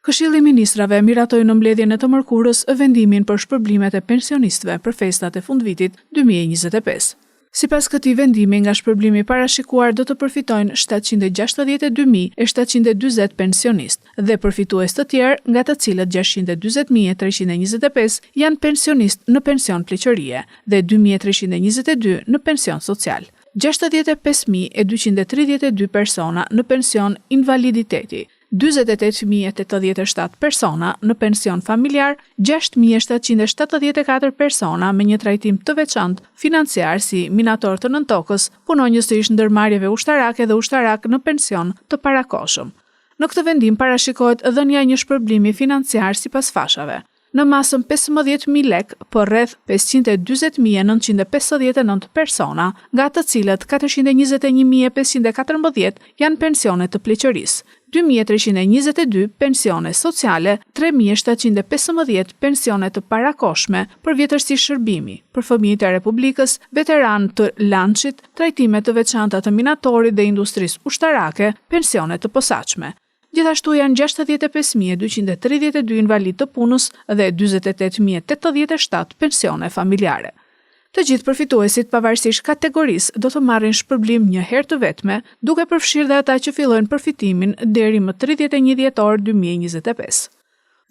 Këshilli i Ministrave miratoi në mbledhjen e të mërkurës vendimin për shpërblimet e pensionistëve për festat e fundvitit 2025. Sipas këtij vendimi, nga shpërblimi parashikuar do të përfitojnë 762.740 pensionistë dhe përfitues të tjerë, nga të cilët 640.325 janë pensionistë në pension pleqërie dhe 2.322 në pension social. 65.232 persona në pension invaliditeti, 48.087 persona në pension familjar, 6.774 persona me një trajtim të veçantë financiar si minator të nëntokës, punonjës të ish ndërmarrjeve ushtarake dhe ushtarak në pension të parakohshëm. Në këtë vendim parashikohet dhënia e një shpërblimi financiar sipas fashave. Në masën 15.000 lek për rreth 520.959 persona, nga të cilët 421.514 janë pensione të pleqërisë, 2.322 pensione sociale, 3.715 pensione të parakohshme për vjetërsi shërbimi, për fëmijët e Republikës, veteranë të lançit, trajtime të veçanta të minatorit dhe industrisë ushtarake, pensione të posaçme. Gjithashtu janë 65.232 invalid të punës dhe 48.087 pensione familjare. Të gjithë përfituesit pavarësisht kategorisë do të marrin shpërblim një herë të vetme, duke përfshirë dhe ata që fillojnë përfitimin deri më 31 dhjetor 2025.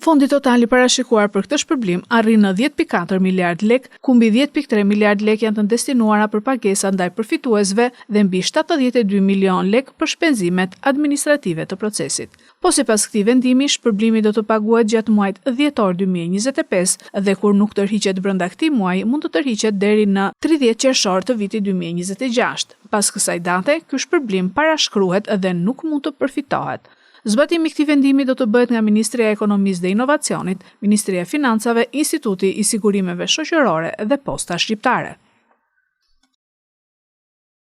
Fondi total i parashikuar për këtë shpërblim arrin në 10.4 miliard lek, ku mbi 10.3 miliard lek janë të destinuara për pagesa ndaj përfituesve dhe mbi 72 milion lek për shpenzimet administrative të procesit. Po sipas këtij vendimi, shpërblimi do të paguhet gjatë muajit dhjetor 2025 dhe kur nuk tërhiqet brenda këtij muaji, mund të tërhiqet deri në 30 qershor të vitit 2026. Pas kësaj date, ky shpërblim parashkruhet dhe nuk mund të përfitohet. Zbatimi i këtij vendimi do të bëhet nga Ministria e Ekonomisë dhe Inovacionit, Ministria e Financave, Instituti i Sigurimeve Shoqërore dhe Posta Shqiptare.